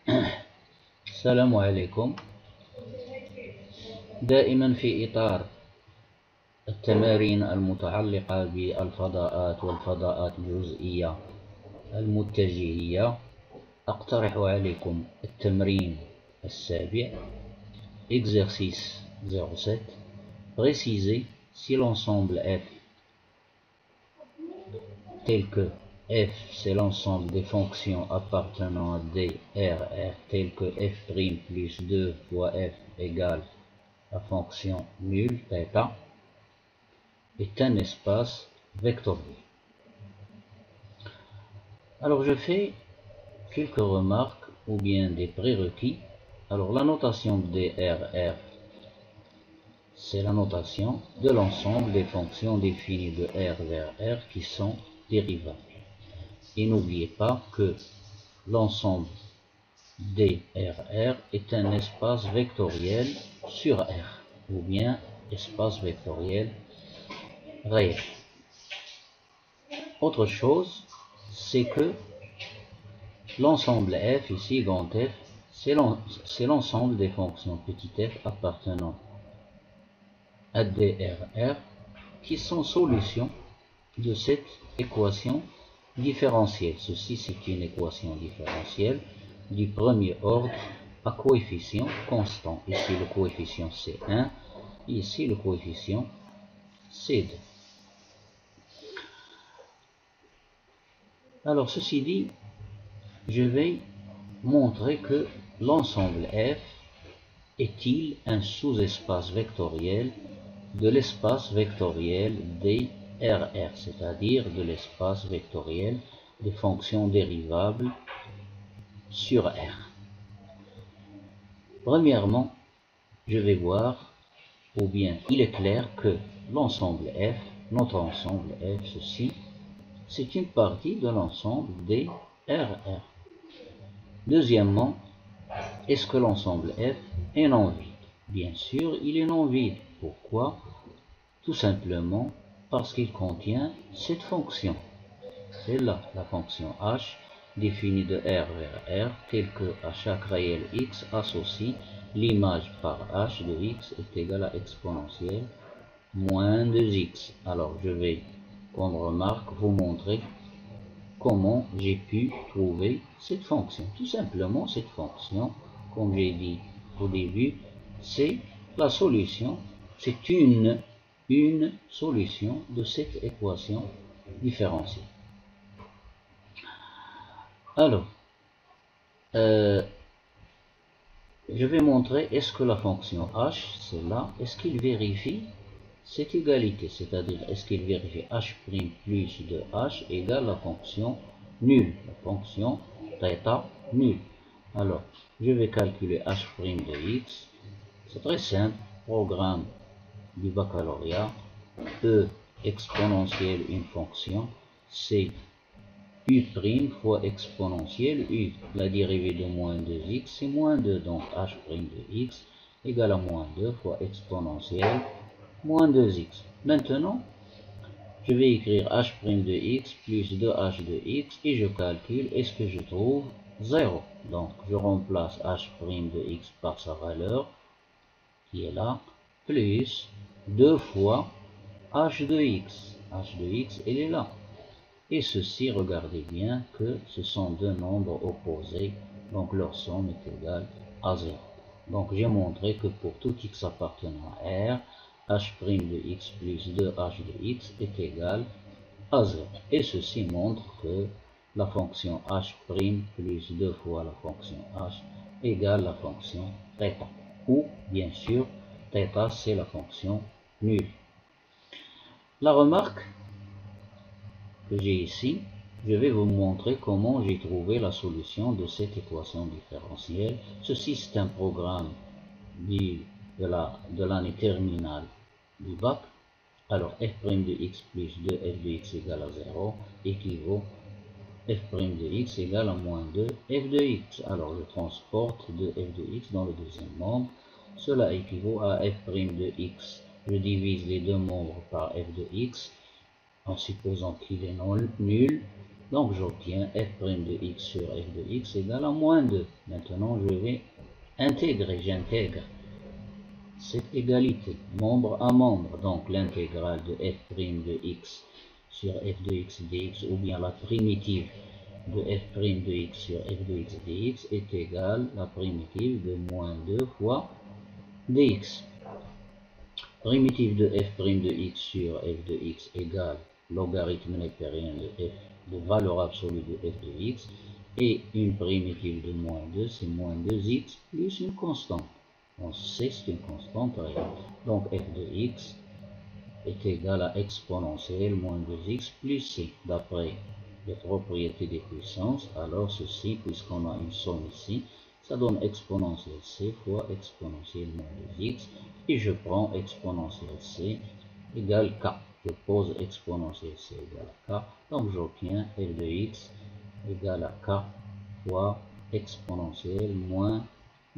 السلام عليكم. دائما في إطار التمارين المتعلقة بالفضاءات والفضاءات الجزئية المتجهية، أقترح عليكم التمرين السابع. Exercice 07. Préciser si l'ensemble F tel que F c'est l'ensemble des fonctions appartenant à D, R, R tel que F' plus 2 fois F égale la fonction nulle θ est un espace vectoriel. Alors je fais quelques remarques ou bien des prérequis. Alors la notation de DRR, c'est la notation de l'ensemble des fonctions définies de R vers R qui sont dérivables. Et n'oubliez pas que l'ensemble DRR est un espace vectoriel sur R, ou bien espace vectoriel réel. Autre chose, c'est que l'ensemble F, ici grand F, c'est l'ensemble des fonctions petit f appartenant à DRR qui sont solutions de cette équation différentielle. Ceci, c'est une équation différentielle du premier ordre à coefficient constant. Ici, le coefficient c'est 1, ici, le coefficient c'est 2. Alors, ceci dit, je vais montrer que l'ensemble F est-il un sous-espace vectoriel de l'espace vectoriel DRR, c'est-à-dire de l'espace vectoriel des fonctions dérivables sur R. Premièrement, je vais voir, ou bien il est clair que l'ensemble F, notre ensemble F, ceci, c'est une partie de l'ensemble DRR. Deuxièmement, est-ce que l'ensemble F est non vide? Bien sûr, il est non vide. Pourquoi? Tout simplement parce qu'il contient cette fonction. C'est là la fonction h définie de R vers R, telle que à chaque réel x associe l'image par h de x est égale à exponentielle moins 2x. Alors je vais, comme remarque, vous montrer comment j'ai pu trouver cette fonction. Tout simplement, cette fonction, comme j'ai dit au début, c'est la solution, c'est une solution de cette équation différentielle. Alors, je vais montrer est-ce que la fonction h, c'est là, est-ce qu'il vérifie cette égalité, c'est-à-dire est-ce qu'il vérifie h' plus de h égale la fonction nulle, la fonction θ nulle. Alors, je vais calculer h' de x, c'est très simple, programme du baccalauréat, E exponentielle une fonction, c'est U' fois exponentielle U, la dérivée de moins 2x, c'est moins 2, donc h' de x égale à moins 2 fois exponentielle moins 2x. Maintenant, je vais écrire h' de x plus 2h de x et je calcule, est-ce que je trouve 0? Donc, je remplace h' de x par sa valeur, qui est là, plus 2 fois h de x. h de x, elle est là. Et ceci, regardez bien que ce sont deux nombres opposés, donc leur somme est égale à 0. Donc j'ai montré que pour tout x appartenant à R, h' de x plus 2h de x est égal à 0. Et ceci montre que la fonction h' plus 2 fois la fonction h égale la fonction θ. Ou, bien sûr, θ c'est la fonction nulle. La remarque que j'ai ici, je vais vous montrer comment j'ai trouvé la solution de cette équation différentielle. Ceci, c'est un programme de l'année terminale du bac. Alors, f' de x plus 2, f de x égale à 0, équivaut f' de x égale à moins 2, f de x. Alors, je transporte de f de x dans le deuxième membre. Cela équivaut à f' de x. Je divise les deux membres par f de x, en supposant qu'il est nul, Donc j'obtiens f' de x sur f de x égale à moins 2. Maintenant je vais j'intègre cette égalité, membre à membre. Donc l'intégrale de f' de x sur f de x dx, ou bien la primitive de f' de x sur f de x dx est égale à la primitive de moins 2 fois dx. Primitive de f' de x sur f de x égale logarithme népérien de f de valeur absolue de f de x, et une primitive de moins 2, c'est moins 2x plus une constante. On sait que c'est une constante réelle. Donc f de x est égal à exponentielle moins 2x plus c. D'après les propriétés des puissances, alors ceci, puisqu'on a une somme ici, ça donne exponentielle c fois exponentielle moins 2x, et je prends exponentielle c égale k. Je pose exponentielle c égale à k, donc j'obtiens f de x égale à k fois exponentielle moins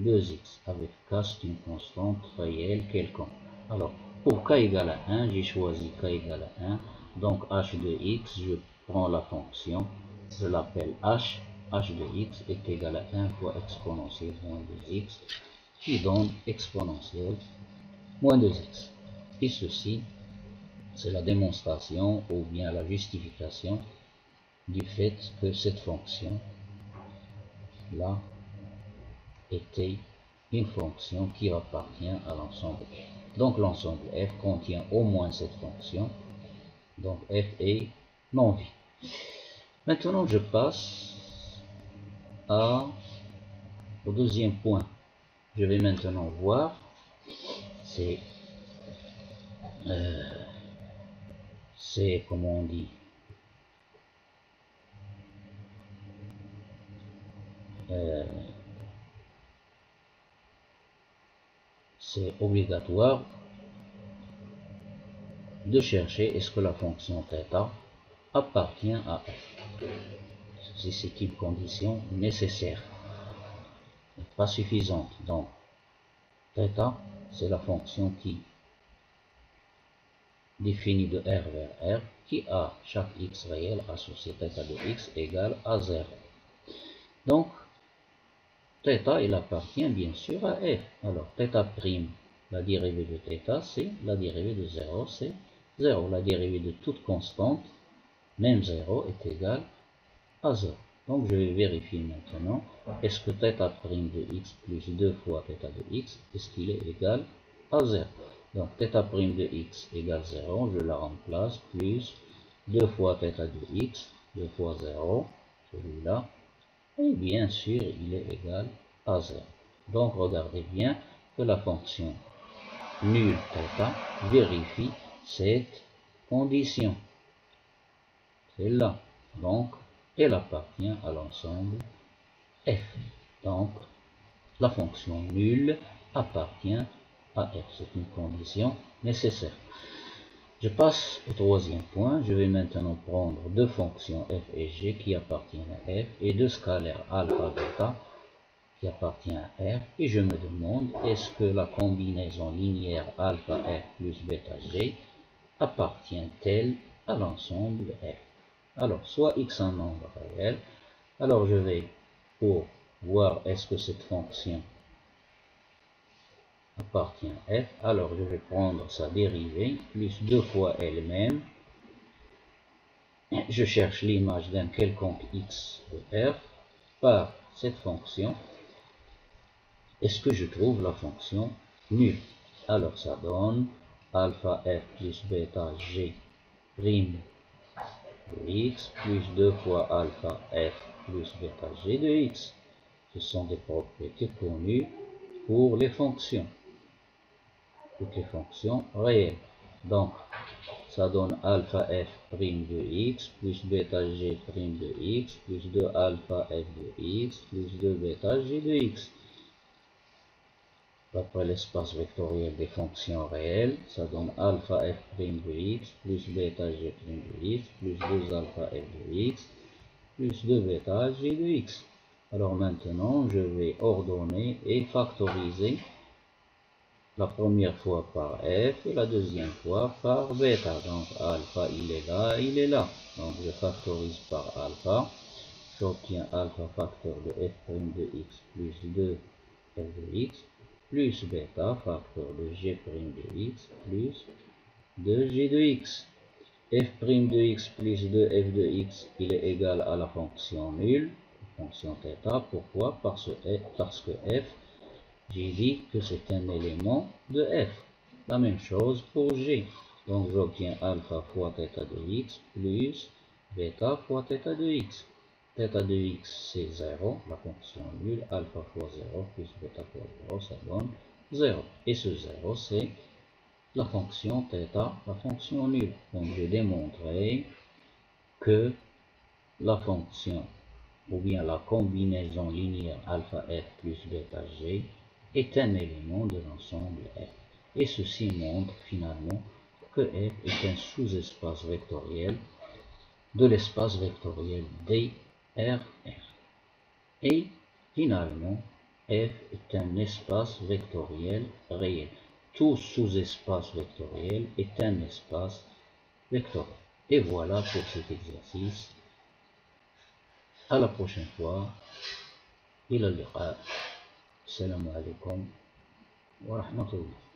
2x, avec k c'est une constante réelle quelconque. Alors, pour k égale à 1, j'ai choisi k égale à 1, donc h de x, je prends la fonction, je l'appelle h de x est égal à 1 fois exponentielle moins 2x, qui donne exponentielle moins 2x. Et ceci, c'est la démonstration ou bien la justification du fait que cette fonction là était une fonction qui appartient à l'ensemble f. Donc l'ensemble f contient au moins cette fonction, donc f est non-vide. Maintenant je passe au deuxième point. Je vais maintenant voir, c'est comment on dit, c'est obligatoire de chercher est-ce que la fonction θ appartient à f. C'est une condition nécessaire, pas suffisante. Donc θ, c'est la fonction qui définie de R vers R, qui a chaque x réel associé θ de x égale à 0. Donc θ, il appartient bien sûr à f. Alors θ', la dérivée de θ, c'est la dérivée de 0, c'est 0. La dérivée de toute constante, même 0, est égale à 0. Donc je vais vérifier maintenant, est-ce que θ' de x plus 2 fois θ de x, est-ce qu'il est égal à 0? Donc θ' de x égale 0, je la remplace, plus 2 fois θ de x, 2 fois 0, celui-là, et bien sûr il est égal à 0. Donc regardez bien que la fonction nulle θ vérifie cette condition. C'est là. Donc elle appartient à l'ensemble f. Donc la fonction nulle appartient à f. C'est une condition nécessaire. Je passe au troisième point. Je vais maintenant prendre deux fonctions f et g qui appartiennent à f et deux scalaires alpha bêta qui appartiennent à r, et je me demande est-ce que la combinaison linéaire alpha f plus bêta g appartient-elle à l'ensemble f? Alors, soit x un nombre réel, alors je vais, pour voir est-ce que cette fonction appartient à f, alors je vais prendre sa dérivée, plus 2 fois elle-même, je cherche l'image d'un quelconque x de r par cette fonction, est-ce que je trouve la fonction nulle? Alors ça donne alpha f plus bêta g prime de x plus 2 fois alpha f plus bêta g de x. Ce sont des propriétés connues pour les fonctions, toutes les fonctions réelles. Donc ça donne alpha f prime de x plus bêta g prime de x plus 2 alpha f de x plus 2 bêta g de x. D'après l'espace vectoriel des fonctions réelles, ça donne alpha f prime de x plus bêta g prime de x plus 2 alpha f de x plus 2 bêta g de x. Alors maintenant, je vais ordonner et factoriser La première fois par f et la deuxième fois par bêta. Donc alpha il est là, il est là. Donc je factorise par alpha. J'obtiens alpha facteur de f' de x plus 2 f de x plus bêta facteur de g' de x plus 2 g de x. F' de x plus 2 f de x, il est égal à la fonction nulle, fonction θ. Pourquoi? Parce que f, j'ai dit que c'est un élément de f. La même chose pour g. Donc j'obtiens alpha fois θ de x plus bêta fois θ de x. Θ de x c'est 0, la fonction nulle, alpha fois 0 plus bêta fois 0, ça donne 0. Et ce 0 c'est la fonction θ, la fonction nulle. Donc j'ai démontré que la fonction ou bien la combinaison linéaire alpha f plus bêta g est un élément de l'ensemble f. Et ceci montre finalement que f est un sous-espace vectoriel de l'espace vectoriel DRR. Et finalement, f est un espace vectoriel réel. Tout sous-espace vectoriel est un espace vectoriel. Et voilà pour cet exercice. À la prochaine fois. إلى اللقاء. السلام عليكم ورحمة الله.